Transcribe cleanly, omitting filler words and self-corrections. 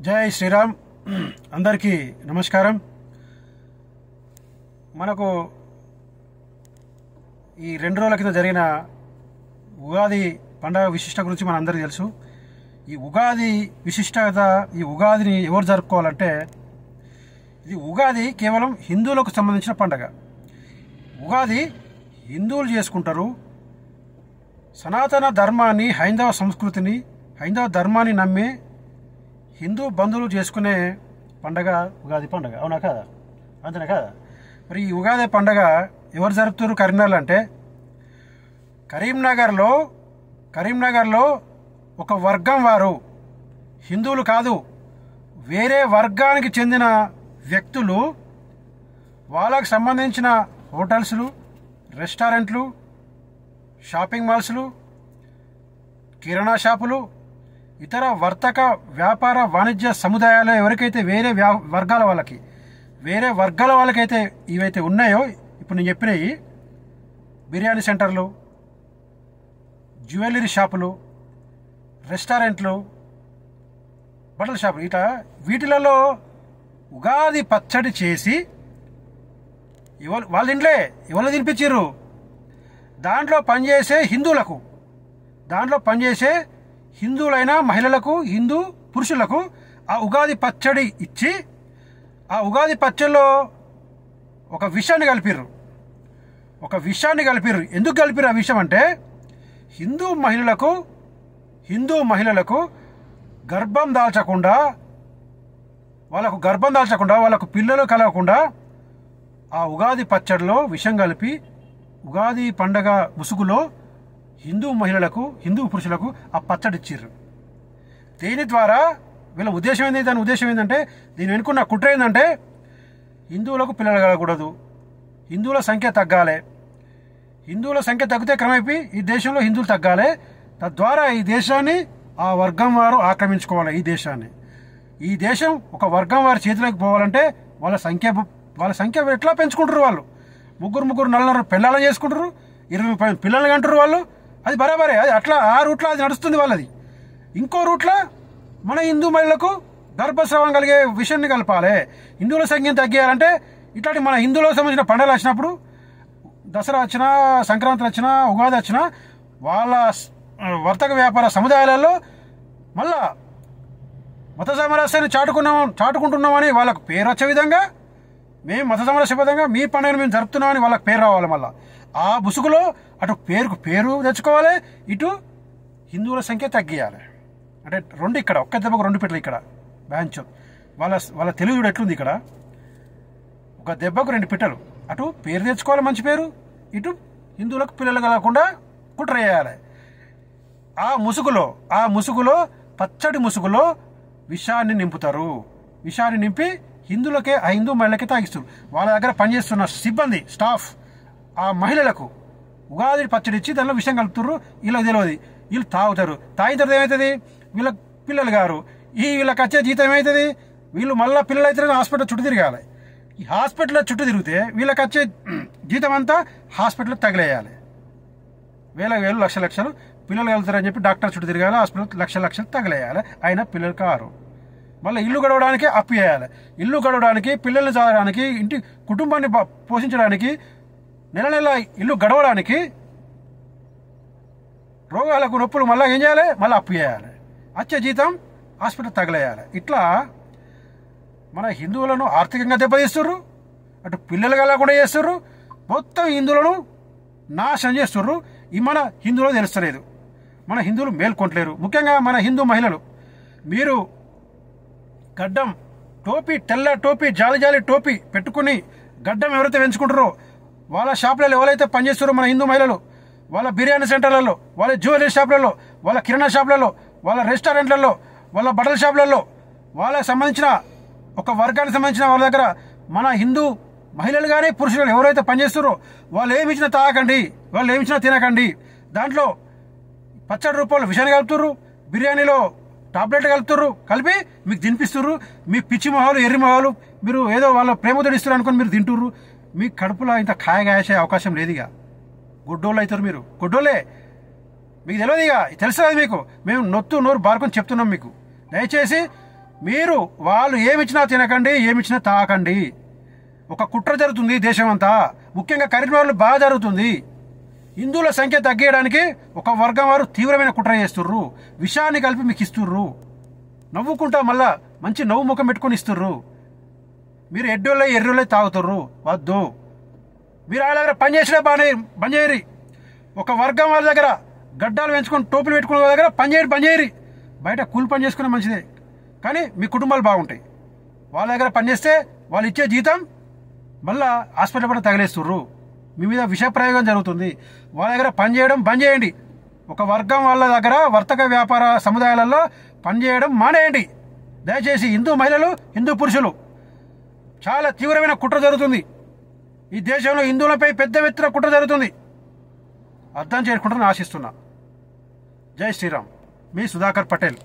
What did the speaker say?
జై శ్రీరామ్. అందరికీ నమస్కారం. మనకు ఈ 2 రోజుల కింద జరిగిన ఉగాది పండుగ విశిష్టత గురించి మనందరికీ తెలుసు. ఈ ఉగాది విశిష్టత, ఈ ఉగాదిని ఎవరు జరుపుకోవాలంటే, ఇది ఉగాది కేవలం హిందువులకు సంబంధించిన పండుగ. ఉగాది హిందువులు చేసుకుంటారు. సనాతన ధర్మాన్ని, హైందవ సంస్కృతిని, హైందవ ధర్మాన్ని నమ్మే హిందూ బంధువులు చేసుకునే పండగ ఉగాది పండగ. అవునా కాదా? అంతేనా కాదా? మరి ఈ ఉగాది పండగ ఎవరు జరుపుతారు కరీంనగర్లో అంటే, కరీంనగర్లో ఒక వర్గం వారు, హిందువులు కాదు, వేరే వర్గానికి చెందిన వ్యక్తులు, వాళ్ళకు సంబంధించిన హోటల్స్లు, రెస్టారెంట్లు, షాపింగ్ మాల్స్లు, కిరాణా షాపులు, ఇతర వర్తక వ్యాపార వాణిజ్య సముదాయాలు ఎవరికైతే వేరే వర్గాల వాళ్ళకైతే ఇవైతే ఉన్నాయో, ఇప్పుడు నేను చెప్పినవి బిర్యానీ సెంటర్లు, జ్యువెలరీ షాపులు, రెస్టారెంట్లు, బట్టల షాపులు, ఇట్లా వీటిలలో ఉగాది పచ్చడి చేసి వాళ్ళ ఇంట్లే ఎవరు తినిపించారు, దాంట్లో పనిచేసే హిందువులైన మహిళలకు, హిందూ పురుషులకు ఆ ఉగాది పచ్చడి ఇచ్చి, ఆ ఉగాది పచ్చడిలో ఒక విషయాన్ని కలిపిర్రు. ఎందుకు కలిపిర్రు ఆ విషయం అంటే, హిందూ మహిళలకు గర్భం దాల్చకుండా, వాళ్ళకు పిల్లలు కలగకుండా ఆ ఉగాది పచ్చడిలో విషం కలిపి, ఉగాది పండగ ముసుగులో హిందూ మహిళలకు, హిందూ పురుషులకు ఆ పచ్చడి ఇచ్చిర్రు. దీని ద్వారా వీళ్ళ ఉద్దేశం ఏంటి? దాని ఉద్దేశం ఏంటంటే, దీని వెనుకున్న కుట్ర ఏంటంటే, హిందువులకు పిల్లలు కలగకూడదు, హిందువుల సంఖ్య తగ్గాలి, హిందువుల సంఖ్య తగ్గితే క్రమేపీ ఈ దేశంలో హిందువులు తగ్గాలి, తద్వారా ఈ దేశాన్ని ఆ వర్గం వారు ఆక్రమించుకోవాలి. ఈ దేశం ఒక వర్గం వారి చేతిలోకి పోవాలంటే వాళ్ళ సంఖ్య ఎట్లా పెంచుకుంటారు? వాళ్ళు ముగ్గురు నలుగురు పిల్లలను చేసుకుంటారు, 20 పిల్లలు కంటారు వాళ్ళు. అది బరాబరే, అది అట్లా ఆ రూట్లో అది నడుస్తుంది వాళ్ళది. ఇంకో రూట్లో మన హిందూ మహిళలకు గర్భస్రావం కలిగే విషయాన్ని కలపాలి. హిందువుల సంఖ్యను తగ్గియాలంటే ఇట్లాంటి మన హిందువులకు సంబంధించిన పండుగలు వచ్చినప్పుడు, దసరా వచ్చినా, సంక్రాంతి వచ్చినా, ఉగాది వచ్చినా, వాళ్ళ వర్తక వ్యాపార సముదాయాలలో మళ్ళా మత సామరస్యాన్ని చాటుకుంటున్నామని వాళ్ళకు పేరు వచ్చే విధంగా, మేము మత సామరస్యబద్ధంగా మీ పండుగను మేము జరుపుతున్నామని వాళ్ళకి పేరు రావాలి. మళ్ళీ ఆ ముసుగులో అటు పేరు తెచ్చుకోవాలి, ఇటు హిందువుల సంఖ్య తగ్గియాలి. అంటే ఇక్కడ ఒక్క దెబ్బకు 2 పిట్టలు. ఇక్కడ బ్యాంచ్ వాళ్ళ తెలుగు ఎట్లుంది? ఇక్కడ ఒక దెబ్బకు 2 పిట్టలు. అటు పేరు తెచ్చుకోవాలి, మంచి పేరు, ఇటు హిందువులకు పిల్లలు కలగకుండా కుట్ర చేయాలి. ఆ ముసుగులో పచ్చడి ముసుగులో విషాన్ని నింపుతారు. విషాన్ని నింపి ఆ హిందూ మహిళలకే తాగిస్తారు. వాళ్ళ దగ్గర పనిచేస్తున్న సిబ్బంది, స్టాఫ్, ఆ మహిళలకు ఉగాది పచ్చడి ఇచ్చి దానిలో విషయం కలుపుతారు. వీళ్ళకి తెలియదు, వీళ్ళు తాగుతారు. తాగిన తర్వాత ఏమవుతుంది? వీళ్ళకి పిల్లలు గారు, వీళ్ళకి వచ్చే జీతం ఏమవుతుంది? వీళ్ళు మళ్ళీ పిల్లలు అయితే హాస్పిటల్ చుట్టూ తిరగాలి. ఈ హాస్పిటల్లో చుట్టూ తిరిగితే వీళ్ళకి వచ్చే జీతం అంతా హాస్పిటల్కి తగిలేయాలి. వేలు లక్షలు పిల్లలు కలుగుతారని చెప్పి డాక్టర్ చుట్టూ తిరగాలి, హాస్పిటల్ లక్షలు తగిలేయాలి. అయినా పిల్లలు కారు. మళ్ళీ ఇల్లు గడవడానికి అప్పు చేయాలి. ఇల్లు గడవడానికి, పిల్లల్ని చదవడానికి, ఇంటి కుటుంబాన్ని పోషించడానికి, నెల ఇల్లు గడవడానికి, రోగాలకు నొప్పులు మళ్ళీ ఏం చేయాలి? మళ్ళీ అప్పు చేయాలి. వచ్చే జీతం హాస్పిటల్ తగిలేయాలి. ఇట్లా మన హిందువులను ఆర్థికంగా దెబ్బతీస్తుర్రు, అటు పిల్లలు కలగకుండా చేస్తుర్రు, మొత్తం హిందువులను నాశనం చేస్తుర్రు. ఈ మన హిందువులు తెలుస్తలేదు, మన హిందువులు మేల్కొంటలేరు. ముఖ్యంగా మన హిందూ మహిళలు, మీరు గడ్డం, తెల్ల టోపీ, జాలి టోపీ పెట్టుకుని గడ్డం ఎవరైతే పెంచుకుంటారో, వాళ్ళ షాపులలో ఎవరైతే పనిచేస్తారో మన హిందూ మహిళలు, వాళ్ళ బిర్యానీ సెంటర్లలో, వాళ్ళ జ్యువెలరీ షాపులలో, వాళ్ళ కిరాణా షాపులలో, వాళ్ళ రెస్టారెంట్లలో, వాళ్ళ బట్టల షాపులలో, వాళ్ళకి సంబంధించిన ఒక వర్గానికి సంబంధించిన వాళ్ళ దగ్గర మన హిందూ మహిళలు కానీ పురుషులు ఎవరైతే పనిచేస్తారో, వాళ్ళు ఏమిచ్చినా తాగకండి, వాళ్ళు ఏమిచ్చినా తినకండి. దాంట్లో పచ్చడి రూపంలో విషయాన్ని కలుపుతుర్రు, బిర్యానీలో టాబ్లెట్ కలుపుతుర్రు, కలిపి మీకు తినిపిస్తుర్రు. మీ పిచ్చి మొహాలు, ఎర్రి మొహాలు, మీరు ఏదో వాళ్ళ ప్రేమతో ఇస్తారు అనుకుని మీరు తింటుర్రు. మీ కడుపులో ఇంత కాయగాసే అవకాశం లేదు. ఇక గుడ్డోళ్ళు అవుతారు మీరు, గుడ్డోళ్ళే. మీకు తెలియదు, ఇక తెలుస్తుంది మీకు. మేము నోరు బారుకొని చెప్తున్నాం మీకు. దయచేసి మీరు వాళ్ళు ఏమిచ్చినా తినకండి, ఏమిచ్చినా తాకండి. ఒక కుట్ర జరుగుతుంది దేశం అంతా, ముఖ్యంగా కరీంనగర్లో బాగా జరుగుతుంది. హిందువుల సంఖ్య తగ్గేయడానికి ఒక వర్గం వారు తీవ్రమైన కుట్ర చేస్తుర్రు. విషాన్ని కలిపి మీకు ఇస్తుర్రు. నవ్వుకుంటా మళ్ళా మంచి నవ్వు ముఖం పెట్టుకుని ఇస్తుర్రు. మీరు ఎర్రోళ్ళై తాగుతుర్రు. వద్దు. మీరు వాళ్ళ దగ్గర పనిచేసినా బాగానే బంద్ చేయరి. ఒక వర్గం వాళ్ళ దగ్గర గడ్డాలు పెంచుకొని టోపులు పెట్టుకునే వాళ్ళ దగ్గర బంద్ చేయరి. బయట కూలి పని చేసుకునే మంచిదే, కానీ మీ కుటుంబాలు బాగుంటాయి. వాళ్ళ దగ్గర పనిచేస్తే వాళ్ళు ఇచ్చే జీతం మళ్ళా హాస్పిటల్ పడి తగిలేస్తుర్రు. మీ మీద విష ప్రయోగం జరుగుతుంది. వాళ్ళ దగ్గర పనిచేయడం బంద్ చేయండి. ఒక వర్గం వాళ్ళ దగ్గర వర్తక వ్యాపార సముదాయాలలో పనిచేయడం మానేయండి దయచేసి. హిందూ మహిళలు, హిందూ పురుషులు, చాలా తీవ్రమైన కుట్ర జరుగుతుంది. ఈ దేశంలో హిందువులపై పెద్ద ఎత్తున కుట్ర జరుగుతుంది. అర్థం చేసుకుంటారని ఆశిస్తున్నా. జై శ్రీరామ్. మీ సుధాకర్ పటేల్.